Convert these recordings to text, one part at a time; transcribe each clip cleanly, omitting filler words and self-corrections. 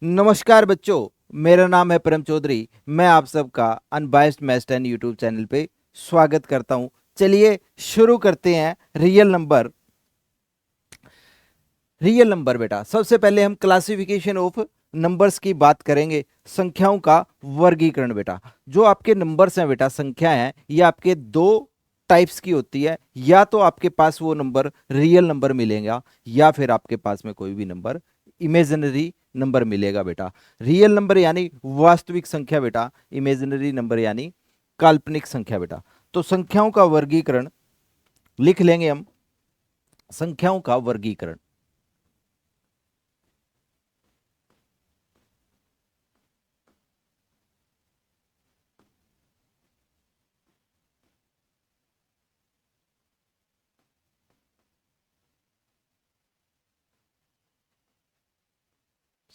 नमस्कार बच्चों, मेरा नाम है परम चौधरी। मैं आप सबका अनबायस्ड मैथ्स 10 यूट्यूब चैनल पे स्वागत करता हूं। चलिए शुरू करते हैं। रियल नंबर बेटा, सबसे पहले हम क्लासिफिकेशन ऑफ नंबर्स की बात करेंगे। संख्याओं का वर्गीकरण बेटा। जो आपके नंबर्स हैं बेटा, संख्या है, ये आपके दो टाइप्स की होती है। या तो आपके पास वो नंबर रियल नंबर मिलेगा, या फिर आपके पास में कोई भी नंबर इमेजिनरी नंबर मिलेगा बेटा। रियल नंबर यानी वास्तविक संख्या बेटा, इमेजिनरी नंबर यानी काल्पनिक संख्या बेटा। तो संख्याओं का वर्गीकरण लिख लेंगे हम। संख्याओं का वर्गीकरण,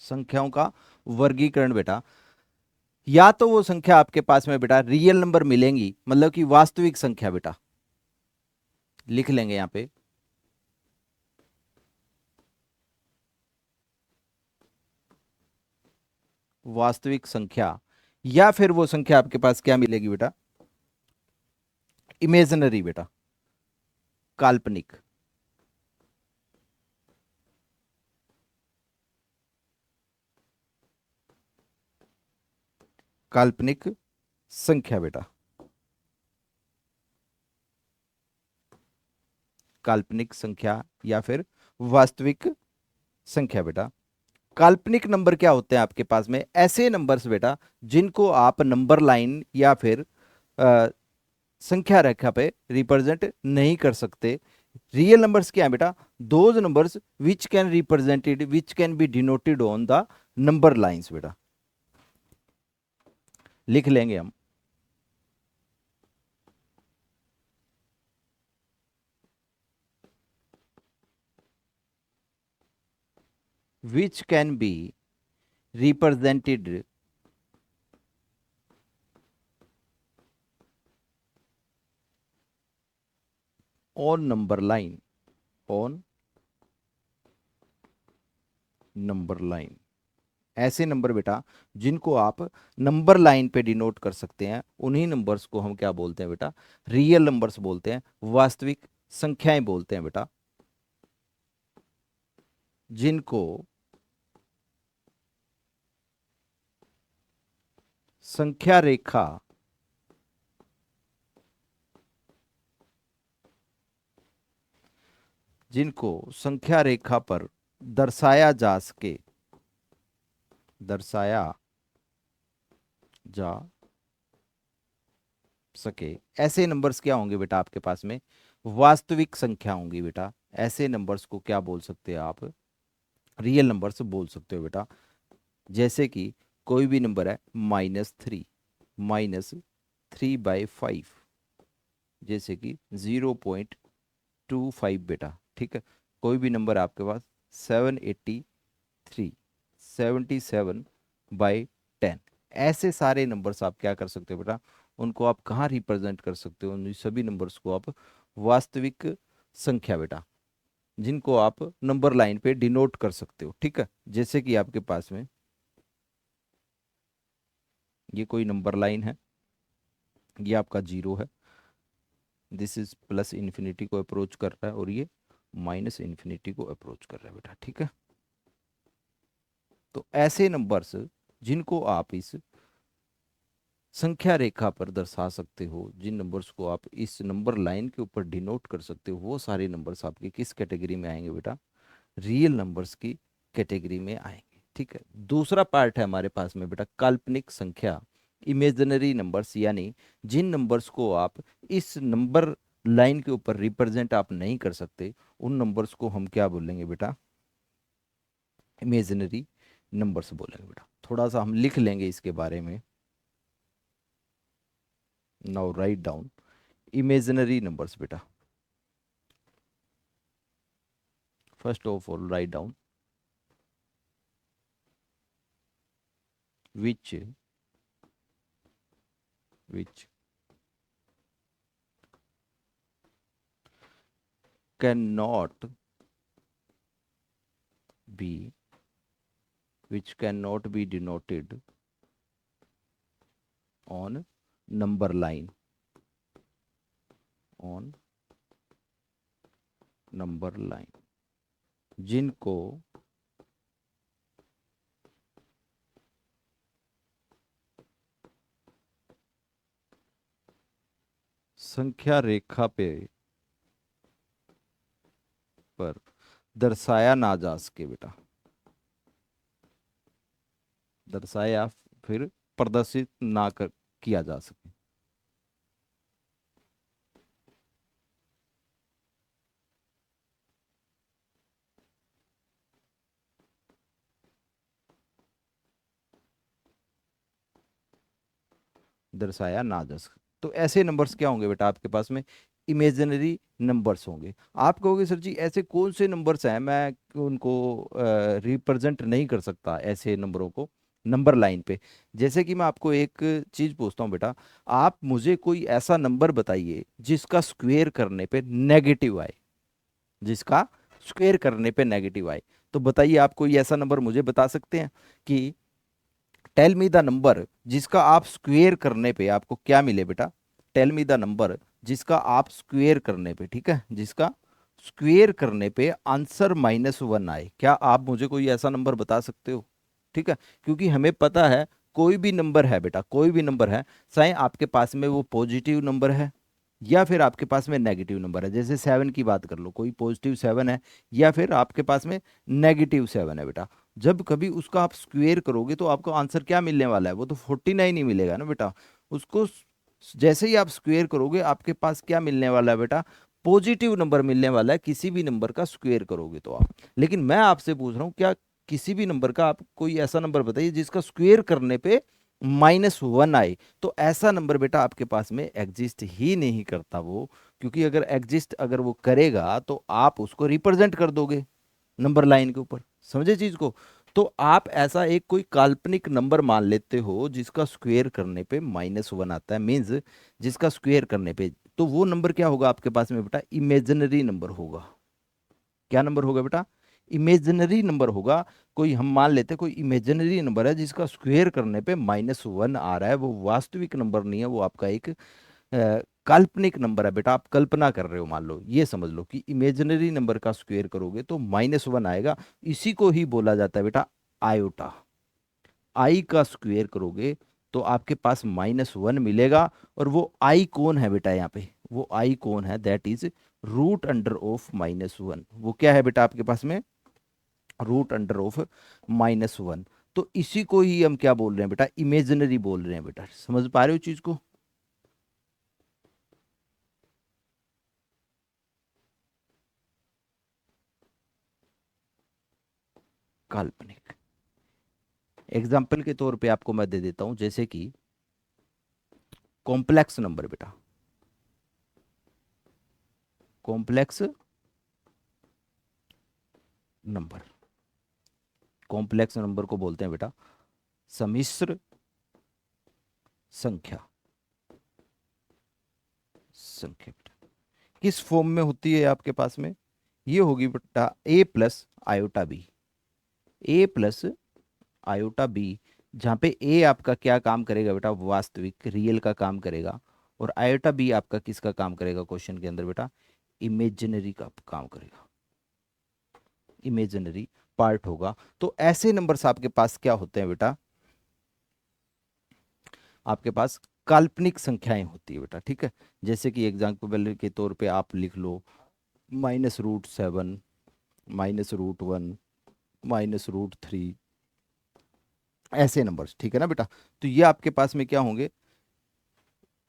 संख्याओं का वर्गीकरण बेटा। या तो वो संख्या आपके पास में बेटा रियल नंबर मिलेंगी, मतलब कि वास्तविक संख्या बेटा, लिख लेंगे यहां पे वास्तविक संख्या। या फिर वो संख्या आपके पास क्या मिलेगी बेटा, इमेजिनरी बेटा, काल्पनिक। काल्पनिक संख्या बेटा, काल्पनिक संख्या या फिर वास्तविक संख्या बेटा। काल्पनिक नंबर क्या होते हैं आपके पास में? ऐसे नंबर्स बेटा जिनको आप नंबर लाइन या फिर अ, संख्या रेखा पे रिप्रेजेंट नहीं कर सकते। रियल नंबर्स क्या है बेटा? Those numbers which can be denoted on the number lines बेटा, लिख लेंगे हम। Which can be represented on number line, on number line. ऐसे नंबर बेटा जिनको आप नंबर लाइन पे डिनोट कर सकते हैं, उन्हीं नंबर्स को हम क्या बोलते हैं बेटा? रियल नंबर्स बोलते हैं, वास्तविक संख्याएं बोलते हैं बेटा। जिनको संख्या रेखा जिनको संख्या रेखा पर दर्शाया जा सके, दर्शाया जा सके, ऐसे नंबर्स क्या होंगे बेटा आपके पास में? वास्तविक संख्या होंगी बेटा। ऐसे नंबर्स को क्या बोल सकते हैं आप? रियल नंबर्स बोल सकते हो बेटा। जैसे कि कोई भी नंबर है -3, -3/5, जैसे कि 0.25 बेटा, ठीक है। कोई भी नंबर आपके पास 783, 77/10, ऐसे सारे नंबर्स आप क्या कर सकते हो बेटा? उनको आप कहाँ रिप्रेजेंट कर सकते हो? उन सभी नंबर्स को आप वास्तविक संख्या बेटा, जिनको आप नंबर लाइन पे डिनोट कर सकते हो, ठीक है। जैसे कि आपके पास में ये कोई नंबर लाइन है, ये आपका जीरो है, दिस इज प्लस इन्फिनिटी को अप्रोच कर रहा है, और ये माइनस इन्फिनिटी को अप्रोच कर रहा है बेटा, ठीक है। तो ऐसे नंबर्स जिनको आप इस संख्या रेखा पर दर्शा सकते हो, जिन नंबर्स को आप इस नंबर लाइन के ऊपर डिनोट कर सकते हो, वो सारे नंबर्स आपके किस कैटेगरी में आएंगे बेटा? रियल नंबर्स की कैटेगरी में आएंगे, ठीक है। दूसरा पार्ट है हमारे पास में बेटा काल्पनिक संख्या, इमेजिनरी नंबर्स, यानी जिन नंबर्स को आप इस नंबर लाइन के ऊपर रिप्रेजेंट आप नहीं कर सकते, उन नंबर्स को हम क्या बोलेंगे बेटा? इमेजिनरी नंबर्स बोलेंगे बेटा। थोड़ा सा हम लिख लेंगे इसके बारे में। Now write down imaginary numbers बेटा। First of all write down which which can not be which cannot be denoted on number line, on number line, जिनको संख्या रेखा पर दर्शाया ना जा सके बेटा, दर्शाया फिर प्रदर्शित ना कर किया जा सके। दर्शाया ना जा सके तो ऐसे नंबर्स क्या होंगे बेटा आपके पास में, इमेजिनरी नंबर्स होंगे। आप कहोगे सर जी ऐसे कौन से नंबर्स हैं मैं उनको रिप्रेजेंट नहीं कर सकता ऐसे नंबरों को नंबर लाइन पे। जैसे कि मैं आपको एक चीज पूछता हूँ बेटा, आप मुझे कोई ऐसा नंबर बताइए जिसका स्क्वेयर करने पे नेगेटिव आए, जिसका स्क्वेयर करने पे नेगेटिव आए। तो बताइए आप कोई ऐसा नंबर मुझे बता सकते हैं कि टेल मी द नंबर जिसका आप स्क्वेयर करने पे आपको क्या मिले बेटा, टेल मी द नंबर जिसका आप स्क्वेयर करने पे, ठीक है, जिसका स्क्वेयर करने पे आंसर -1 आए। क्या आप मुझे कोई ऐसा नंबर बता सकते हो? ठीक है, क्योंकि हमें पता है कोई भी नंबर है बेटा, कोई भी नंबर है, चाहे आपके पास में वो पॉजिटिव नंबर है या फिर आपके पास में नेगेटिव नंबर है। जैसे 7 की बात कर लो, कोई पॉजिटिव 7 है या फिर आपके पास में नेगेटिव 7 है बेटा, जब कभी उसका आप स्क्वेयर करोगे तो आपको आंसर क्या मिलने वाला है, वो तो 49 ही मिलेगा ना बेटा। उसको जैसे ही आप स्क्वेयर करोगे आपके पास क्या मिलने वाला है बेटा, पॉजिटिव नंबर मिलने वाला है किसी भी नंबर का स्क्वेयर करोगे तो आप। लेकिन मैं आपसे पूछ रहा हूँ क्या किसी भी नंबर का आप कोई ऐसा नंबर बताइए जिसका स्क्वेयर करने पे -1 आए। तो ऐसा नंबर बेटा आपके पास में एग्जिस्ट ही नहीं करता वो, क्योंकि अगर एग्जिस्ट अगर वो करेगा तो आप उसको रिप्रेजेंट कर दोगे नंबर लाइन के ऊपर। समझे चीज को? तो आप ऐसा एक कोई काल्पनिक नंबर मान लेते हो जिसका स्क्वेयर करने पे -1 आता है, मीन्स जिसका स्क्वेयर करने पे, तो वो नंबर क्या होगा आपके पास में बेटा, इमेजिनरी नंबर होगा। क्या नंबर होगा बेटा? इमेजिनरी नंबर होगा। कोई हम मान लेते हैं कोई इमेजिनरी नंबर है जिसका स्क्वेयर करने पे -1 आ रहा है, वो वास्तविक नंबर नहीं है, वो आपका एक काल्पनिक नंबर है बेटा, आप कल्पना कर रहे हो। मान लो ये समझ लो कि इमेजिनरी नंबर का स्क्वेयर करोगे तो -1 आएगा। इसी को ही बोला जाता है बेटा आयोटा। आई का स्क्वेयर करोगे तो आपके पास -1 मिलेगा। और वो आई कौन है बेटा यहाँ पे, वो आई कौन है, that is root under of -1। वो क्या है बेटा आपके पास में, रूट अंडर ऑफ -1। तो इसी को ही हम क्या बोल रहे हैं बेटा, इमेजिनरी बोल रहे हैं बेटा। समझ पा रहे हो चीज को? काल्पनिक। एग्जाम्पल के तौर पे आपको मैं दे देता हूं, जैसे कि कॉम्प्लेक्स नंबर बेटा, कॉम्प्लेक्स नंबर, कॉम्प्लेक्स नंबर को बोलते हैं बेटा सम्मिश्र संख्या। संख्या बेटा किस फॉर्म में होती है आपके पास में, ये होगी बेटा ए प्लस आयोटा बी, ए प्लस आयोटा बी, जहाँ पे ए आपका क्या काम करेगा बेटा, वास्तविक रियल का काम करेगा, और आयोटा बी आपका किसका काम करेगा क्वेश्चन के अंदर बेटा, इमेजिनरी का काम करेगा, इमेजिनरी पार्ट होगा। तो ऐसे नंबर्स आपके पास क्या होते हैं बेटा, आपके पास काल्पनिक संख्याएं होती है बेटा, ठीक है। जैसे कि एग्जाम्पल के तौर पे आप लिख लो -√7, -√1, -√3, ऐसे नंबर्स, ठीक है ना बेटा। तो ये आपके पास में क्या होंगे,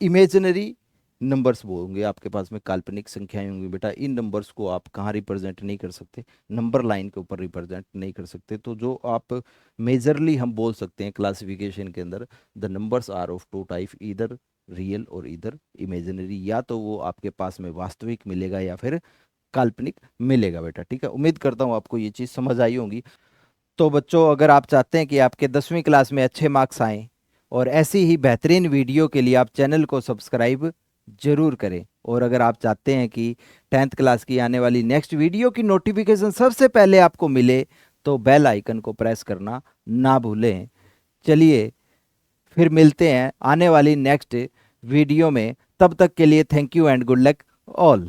इमेजिनरी नंबर्स वो होंगे आपके पास में, काल्पनिक संख्याएं होंगी बेटा। इन नंबर्स को आप कहाँ रिप्रेजेंट नहीं कर सकते, नंबर लाइन के ऊपर रिप्रेजेंट नहीं कर सकते। तो जो आप मेजरली हम बोल सकते हैं क्लासिफिकेशन के अंदर, the numbers are of two type, इधर रियल और इधर इमेजिनरी। या तो वो आपके पास में वास्तविक मिलेगा या फिर काल्पनिक मिलेगा बेटा, ठीक है। उम्मीद करता हूँ आपको ये चीज़ समझ आई होगी। तो बच्चों अगर आप चाहते हैं कि आपके 10वीं क्लास में अच्छे मार्क्स आएं और ऐसी ही बेहतरीन वीडियो के लिए आप चैनल को सब्सक्राइब जरूर करें। और अगर आप चाहते हैं कि 10th क्लास की आने वाली नेक्स्ट वीडियो की नोटिफिकेशन सबसे पहले आपको मिले, तो बेल आइकन को प्रेस करना ना भूलें। चलिए फिर मिलते हैं आने वाली नेक्स्ट वीडियो में, तब तक के लिए thank you and good luck all.